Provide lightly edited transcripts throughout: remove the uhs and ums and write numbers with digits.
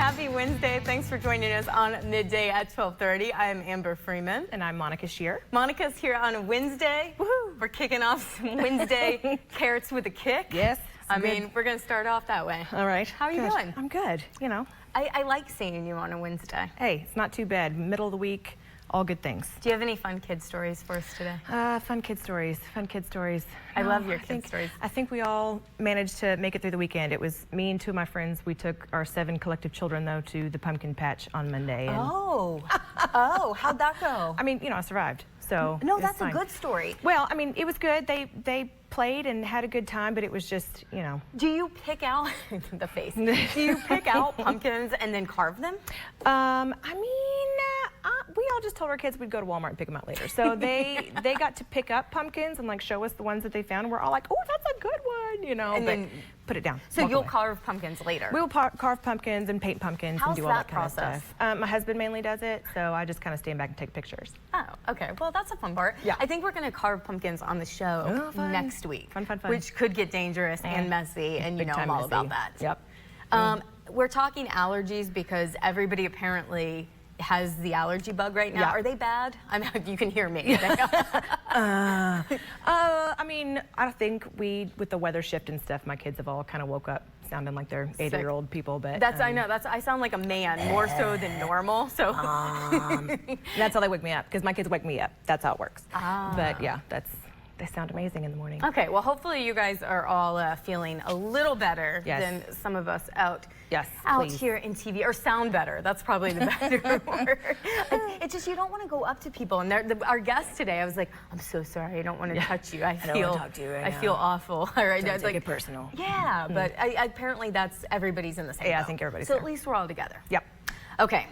Happy Wednesday. Thanks for joining us on Midday at 12:30. I'm Amber Freeman. And I'm Monica Shearer. Monica's here on a Wednesday. Woohoo! We're kicking off some Wednesday carrots with a kick. Yes. I mean, we're going to start off that way. All right. How are you doing? I'm good. You know. I like seeing you on a Wednesday. Hey, it's not too bad. Middle of the week, all good things. Do you have any fun kid stories for us today? Fun kid stories. Fun kid stories. I love your kid stories. I think we all managed to make it through the weekend. It was me and two of my friends. We took our 7 collective children, though, to the pumpkin patch on Monday. And oh, how'd that go? I mean, you know, I survived. So no, that's a good story. Well, I mean, it was good. They played and had a good time, but it was just, you know. Do you pick out the face? Do you pick out pumpkins and then carve them? I mean, we all just told our kids we'd go to Walmart and pick them out later. So they got to pick up pumpkins and like show us the ones that they found. And we're all like, oh, that's a good one, you know. And but then put it down. So you'll carve pumpkins later. We'll carve pumpkins and paint pumpkins and do all that kind of process? stuff. My husband mainly does it, so I just kind of stand back and take pictures. Oh, okay. Well, that's a fun part. Yeah. I think we're going to carve pumpkins on the show next week. Fun. Which could get dangerous and messy, and you know I'm all about that. Yep. We're talking allergies because everybody apparently has the allergy bug right now. Yeah. Are they bad? I mean, you can hear me. I mean, I think with the weather shift and stuff, my kids have all kind of woke up sounding like they're 80-year-old people, but I know I sound like a man more so than normal. So that's how they wake me up, because my kids wake me up. That's how it works. But yeah, they sound amazing in the morning. Okay, well, hopefully you guys are all feeling a little better than some of us out here in TV, or sound better. That's probably the better word. It's just you don't want to go up to people. And our guest today, I was like, I'm so sorry, I don't want to touch you. I don't want to talk to you. I feel awful. All right, don't take it personal. Yeah, but apparently everybody's in the same boat. Yeah, I think everybody's so there. at least we're all together. Yep. Okay,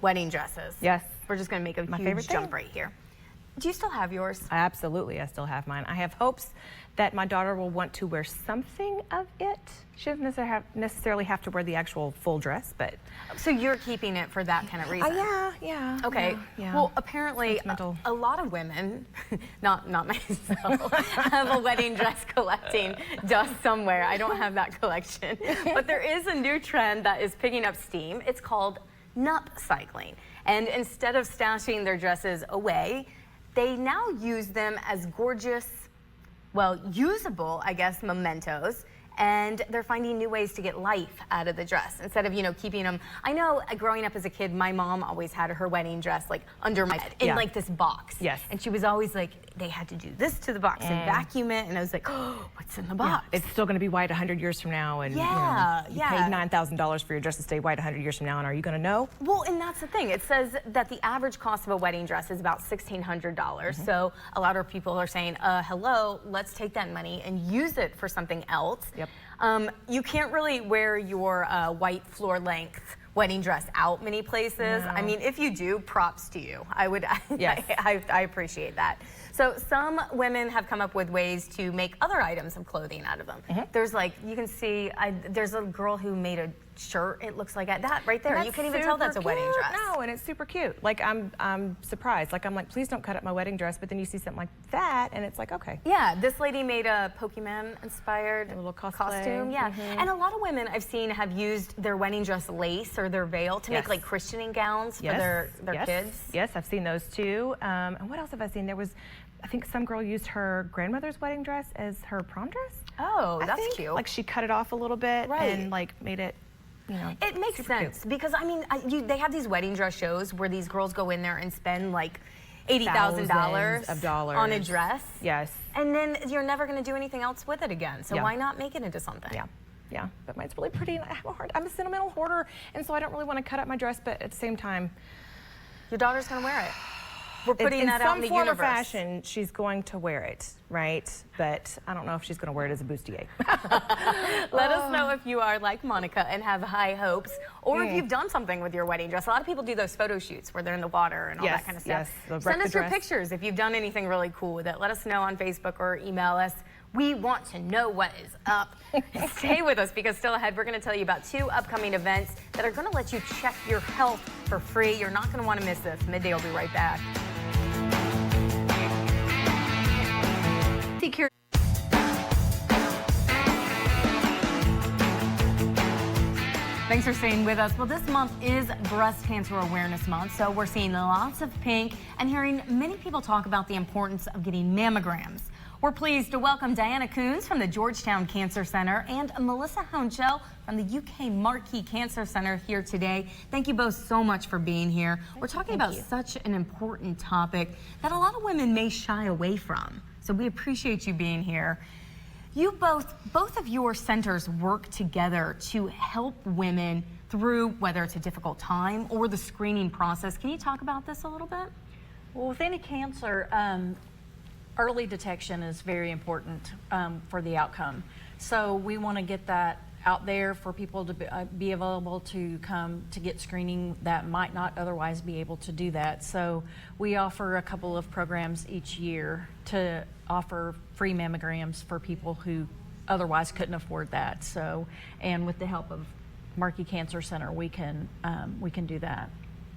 wedding dresses. Yes. We're just going to make a huge jump right here. Do you still have yours? Absolutely, I still have mine. I have hopes that my daughter will want to wear something of it. She doesn't necessarily have to wear the actual full dress, but... So you're keeping it for that kind of reason? Yeah. Okay. Yeah. Well, apparently a lot of women, not myself, have a wedding dress collecting dust somewhere. I don't have that collection. But there is a new trend that is picking up steam. It's called upcycling. And instead of stashing their dresses away, they now use them as gorgeous, well, usable, I guess, mementos. And they're finding new ways to get life out of the dress instead of, you know, keeping them. I know growing up as a kid, my mom always had her wedding dress like under my bed in like this box. Yes. And she was always like, they had to do this to the box and vacuum it. And I was like, oh, what's in the box? Yeah. It's still going to be white 100 years from now. And you paid $9,000 for your dress to stay white 100 years from now. And are you going to know? Well, and that's the thing. It says that the average cost of a wedding dress is about $1,600. So a lot of people are saying, hello, let's take that money and use it for something else. Yep. You can't really wear your white floor length wedding dress out many places. No. I mean, if you do, props to you. I appreciate that. So some women have come up with ways to make other items of clothing out of them. There's like, you can see, there's a girl who made a shirt, it looks like that right there. You can't even tell that's a wedding dress. No, and it's super cute. Like, I'm surprised. Like, I'm like, please don't cut up my wedding dress, but then you see something like that, and it's like, okay. Yeah, this lady made a Pokemon-inspired little costume. Yeah, and a lot of women I've seen have used their wedding dress lace or their veil to make like christening gowns for their kids. Yes, I've seen those too. And what else have I seen? There was, I think some girl used her grandmother's wedding dress as her prom dress. Oh, that's cute. Like she cut it off a little bit and like made it, you know, it makes sense because I mean, they have these wedding dress shows where these girls go in there and spend like $80,000 on a dress. Yes. And then you're never going to do anything else with it again. So why not make it into something? Yeah, but mine's really pretty, and I'm a sentimental hoarder, and so I don't really want to cut up my dress, but at the same time, your daughter's going to wear it. We're putting that out in the universe. In some form or fashion, she's going to wear it, right? But I don't know if she's going to wear it as a bustier. Let us know if you are like Monica and have high hopes, or if you've done something with your wedding dress. A lot of people do those photo shoots where they're in the water and all that kind of stuff. Send us your pictures if you've done anything really cool with it. Let us know on Facebook or email us. We want to know what is up. Stay with us because still ahead, we're going to tell you about 2 upcoming events that are going to let you check your health for free. You're not going to want to miss this. Midday will be right back. Thanks for staying with us. Well, this month is Breast Cancer Awareness Month, so we're seeing lots of pink and hearing many people talk about the importance of getting mammograms. We're pleased to welcome Diana Coons from the Georgetown Cancer Center and Melissa Honchel from the UK Marquee Cancer Center here today. Thank you both so much for being here. We're talking about such an important topic that a lot of women may shy away from, so we appreciate you being here. You both of your centers work together to help women through whether it's a difficult time or the screening process. Can you talk about this a little bit? Well, with any cancer, early detection is very important for the outcome. So we want to get that out there for people to be available to come to get screening that might not otherwise be able to do that. So we offer a couple of programs each year to offer free mammograms for people who otherwise couldn't afford that. So, and with the help of Marquee Cancer Center, we can do that.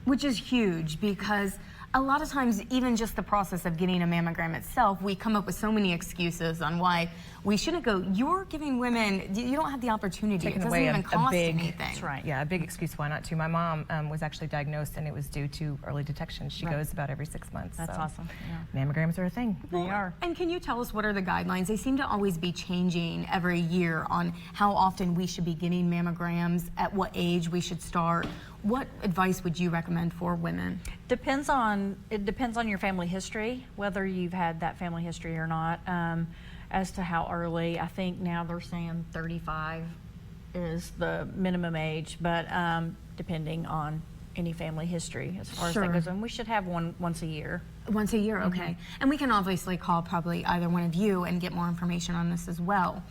Which is huge, because a lot of times, even just the process of getting a mammogram itself, we come up with so many excuses on why we shouldn't go. You're giving women, you don't have the opportunity. It doesn't even cost anything. That's right. Yeah, a big excuse why not to. My mom was actually diagnosed, and it was due to early detection. She goes about every 6 months. That's so awesome. Yeah. Mammograms are a thing. They are. And can you tell us what are the guidelines? They seem to always be changing every year on how often we should be getting mammograms, at what age we should start. What advice would you recommend for women? It depends on your family history, whether you've had that family history or not, as to how early. I think now they're saying 35 is the minimum age, but depending on any family history as far as that goes. And we should have one once a year. Once a year, okay. And we can obviously call probably either one of you and get more information on this as well.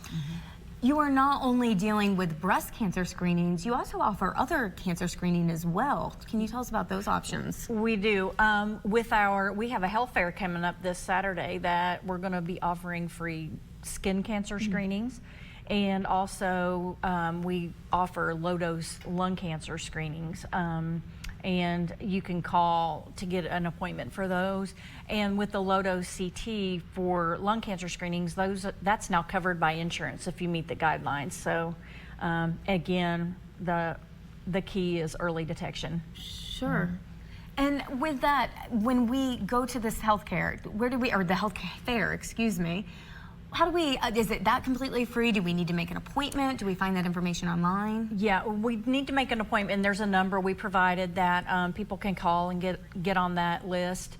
You are not only dealing with breast cancer screenings, you also offer other cancer screening as well. Can you tell us about those options? We do. We have a health fair coming up this Saturday that we're going to be offering free skin cancer screenings. And also we offer low-dose lung cancer screenings. And you can call to get an appointment for those. And with the low-dose CT for lung cancer screenings, that's now covered by insurance if you meet the guidelines. So again, the key is early detection. Sure. And with that, when we go to this healthcare, the health fair, excuse me, how do we, is it that completely free? Do we need to make an appointment? Do we find that information online? Yeah, we need to make an appointment. And there's a number we provided that people can call and get on that list.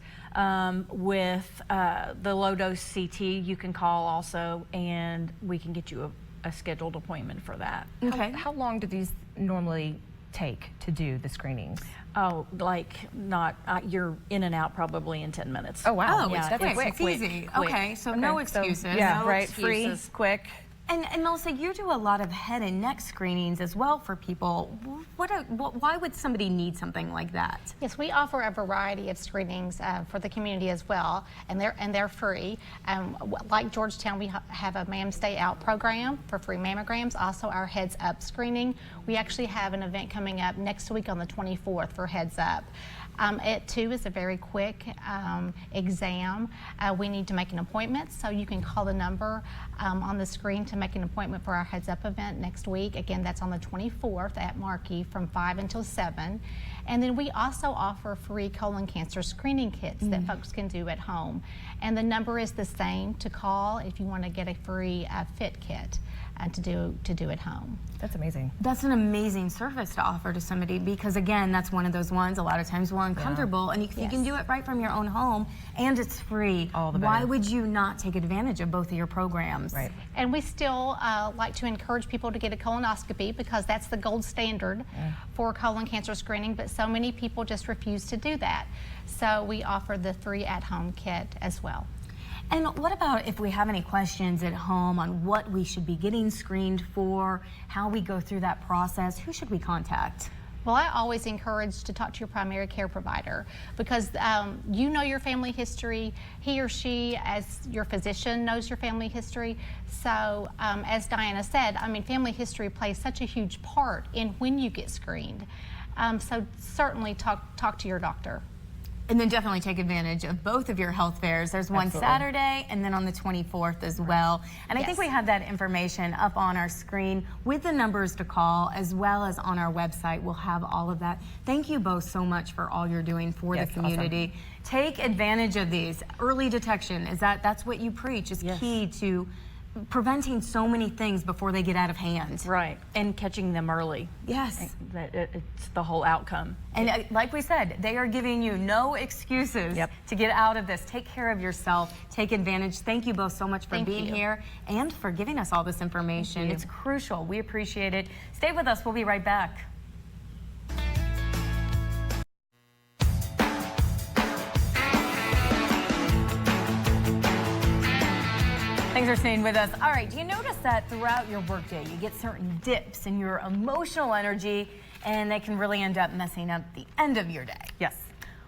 With the low-dose CT, you can call also, and we can get you a scheduled appointment for that. Okay. How long do these normally take to do the screenings? Oh, like not, you're in and out probably in 10 minutes. Oh, wow. Oh, Yeah, it's quick. quick. It's easy. Okay, so no excuses. So, yeah, no right. excuses. Free, quick. And Melissa, you do a lot of head and neck screenings as well for people. Why would somebody need something like that? Yes, we offer a variety of screenings for the community as well, and they're free. Like Georgetown, we have a Ma'am Stay Out program for free mammograms. Also, our Heads Up screening. We actually have an event coming up next week on the 24th for Heads Up. It too is a very quick exam. We need to make an appointment, so you can call the number on the screen to make an appointment for our Heads Up event next week. Again, that's on the 24th at Marquee from 5 until 7. And then we also offer free colon cancer screening kits that folks can do at home. And the number is the same to call if you want to get a free fit kit to do at home. That's amazing. That's an amazing service to offer to somebody, because again, that's one of those ones a lot of times we're uncomfortable, and you can do it right from your own home, and it's free. All the better. Why would you not take advantage of both of your programs? Right. And we still like to encourage people to get a colonoscopy, because that's the gold standard for colon cancer screening, but so many people just refuse to do that. So we offer the free at-home kit as well. And what about if we have any questions at home on what we should be getting screened for, how we go through that process? Who should we contact? Well, I always encourage to talk to your primary care provider, because you know your family history. He or she, as your physician, knows your family history. So as Diana said, I mean, family history plays such a huge part in when you get screened. So certainly talk to your doctor. And then definitely take advantage of both of your health fairs. There's one Absolutely. Saturday and then on the 24th as well. And I think we have that information up on our screen with the numbers to call, as well as on our website. We'll have all of that. Thank you both so much for all you're doing for the community. Take advantage of these. Early detection, that's what you preach, is key to preventing so many things before they get out of hand. Right, and catching them early. Yes. It's the whole outcome. And like we said, they are giving you no excuses to get out of this. Take care of yourself. Take advantage. Thank you both so much for being here and for giving us all this information. It's crucial. We appreciate it. Stay with us. We'll be right back. Thanks for staying with us. All right, do you notice that throughout your workday you get certain dips in your emotional energy, and they can really end up messing up the end of your day? Yes.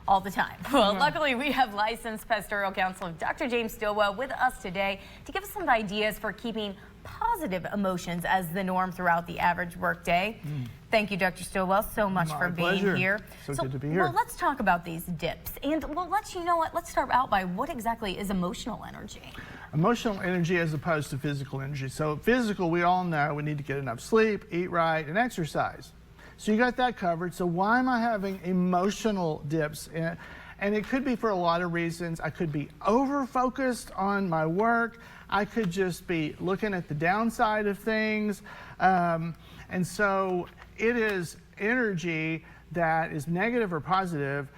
All the time. Well, luckily we have licensed pastoral counselor Dr. James Stillwell with us today to give us some ideas for keeping positive emotions as the norm throughout the average workday. Thank you, Dr. Stillwell, so much for being here. So good to be here. Well, let's talk about these dips. And well, let's start out by what exactly is emotional energy? Emotional energy as opposed to physical energy. So physical, we all know we need to get enough sleep, eat right, and exercise. So you got that covered. So why am I having emotional dips? And it could be for a lot of reasons. I could be over-focused on my work. I could just be looking at the downside of things. And so it is energy that is negative or positive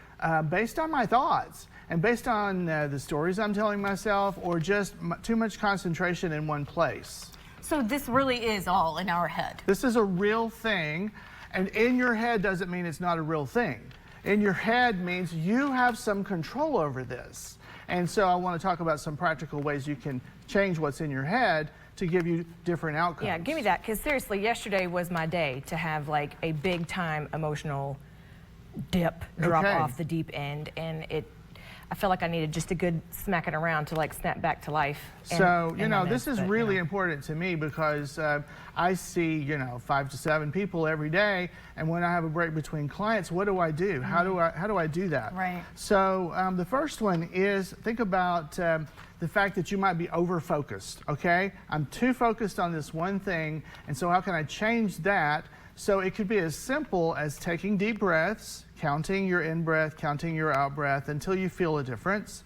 based on my thoughts and based on the stories I'm telling myself, or just too much concentration in one place. So this really is all in our head. This is a real thing. And in your head doesn't mean it's not a real thing. In your head means you have some control over this. And so I want to talk about some practical ways you can change what's in your head to give you different outcomes. Yeah, give me that, because seriously, yesterday was my day to have like a big time emotional dip, drop off the deep end, and I felt like I needed just a good smacking around to like snap back to life. So, this is really important to me because I see, 5 to 7 people every day, and when I have a break between clients, what do I do? How do I do that? Right. So the first one is think about the fact that you might be over-focused, okay? I'm too focused on this one thing, and so how can I change that? So it could be as simple as taking deep breaths, counting your in-breath, counting your out-breath until you feel a difference,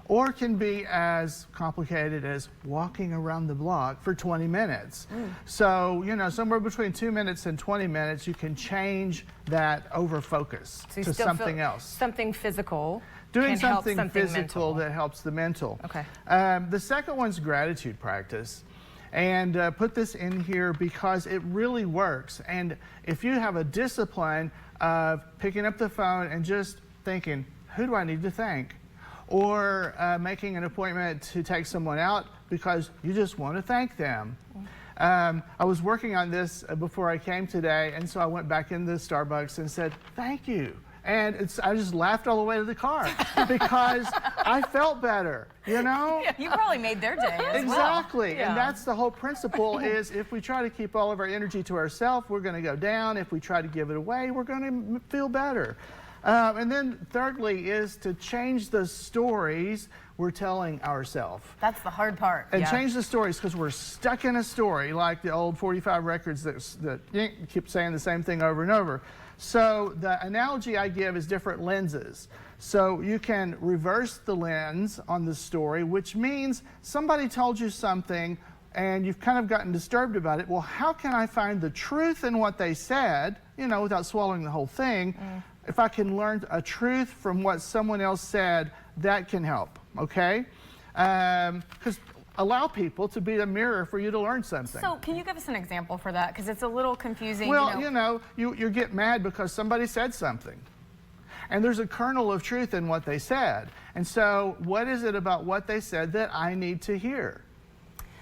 or it can be as complicated as walking around the block for 20 minutes. So, somewhere between 2 minutes and 20 minutes, you can change that over-focus to something else. Something physical. Doing can help something physical mental. that helps the mental. Okay. The second one's gratitude practice. And put this in here because it really works. And if you have a discipline of picking up the phone and just thinking, who do I need to thank? Or making an appointment to take someone out because you just want to thank them. I was working on this before I came today, and so I went back into Starbucks and said, thank you. And I just laughed all the way to the car because I felt better, You probably made their day as Exactly. well. And that's the whole principle is if we try to keep all of our energy to ourselves, we're going to go down. If we try to give it away, we're going to feel better. And then thirdly is to change the stories we're telling ourselves. That's the hard part. And change the stories because we're stuck in a story like the old 45 records that keep saying the same thing over and over. So the analogy I give is different lenses. So you can reverse the lens on the story, which means somebody told you something and you've kind of gotten disturbed about it. Well, how can I find the truth in what they said, without swallowing the whole thing? If I can learn a truth from what someone else said, that can help, okay? Because allow people to be a mirror for you to learn something. So can you give us an example for that? Because it's a little confusing. Well, you get mad because somebody said something. And there's a kernel of truth in what they said. And so what is it about what they said that I need to hear?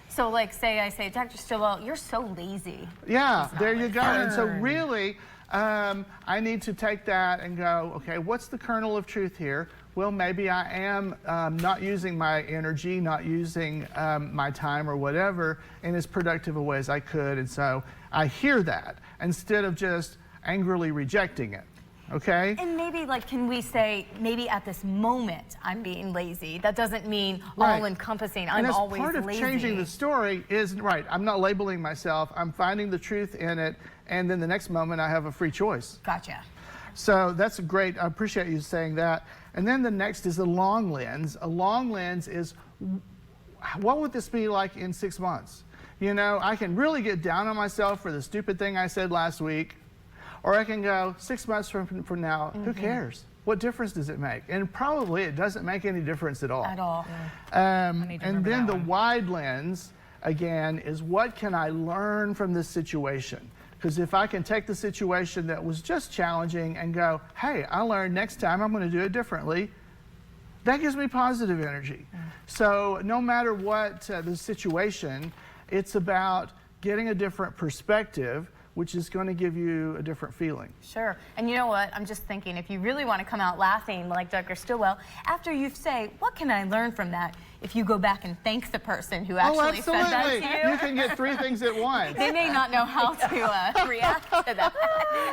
So like I say, Dr. Stillwell, you're so lazy. Yeah, there you go. And so really, I need to take that and go, okay, what's the kernel of truth here? Well, maybe I am not using my energy, not using my time or whatever in as productive a way as I could. And so I hear that instead of just angrily rejecting it. okay? And maybe, like, can we say, maybe at this moment I'm being lazy? That doesn't mean Right. all-encompassing. And I'm that's always part of lazy. changing the story is, right, I'm not labeling myself, I'm finding the truth in it, and then the next moment I have a free choice. Gotcha. So that's great. I appreciate you saying that. And then the next is the long lens. A long lens is, what would this be like in 6 months? You know, I can really get down on myself for the stupid thing I said last week, or I can go 6 months from now, who cares? What difference does it make? And probably it doesn't make any difference at all. At all. And then the wide lens, again, is what can I learn from this situation? Because if I can take the situation that was just challenging and go, hey, I learned next time I'm going to do it differently, that gives me positive energy. So no matter what the situation, it's about getting a different perspective, which is going to give you a different feeling. Sure. And you know what? I'm just thinking, if you really want to come out laughing like Dr. Stillwell, after you say, what can I learn from that? If you go back and thank the person who actually said that to you. You can get 3 things at once. They may not know how to react to that.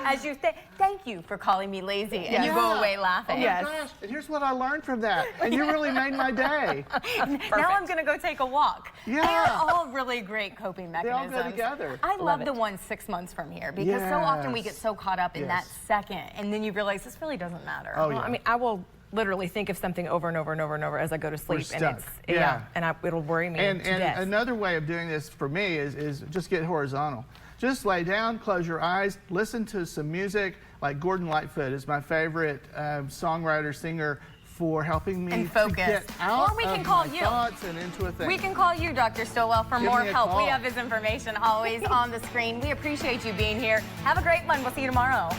As you say, thank you for calling me lazy, and you go away laughing. Oh my gosh, and here's what I learned from that. And you really made my day. Now I'm going to go take a walk. Yeah. They're all really great coping They all mechanisms. go together. I love the ones 6 months from here, because so often we get Yes. so caught up in that second, and then you realize this really doesn't matter. Oh, Well, yeah. I mean, I will literally think of something over and over and over and over as I go to sleep, and stuck. it's Yeah. and it'll worry me And to death. another way of doing this for me is just get horizontal. Just lay down, close your eyes, listen to some music. Like Gordon Lightfoot is my favorite songwriter, singer, for helping me And to focus. get out Or we can of call my you. thoughts and into a thing. We can call you, Dr. Stillwell, for more me a help. call. We have his information always on the screen. We appreciate you being here. Have a great one. We'll see you tomorrow.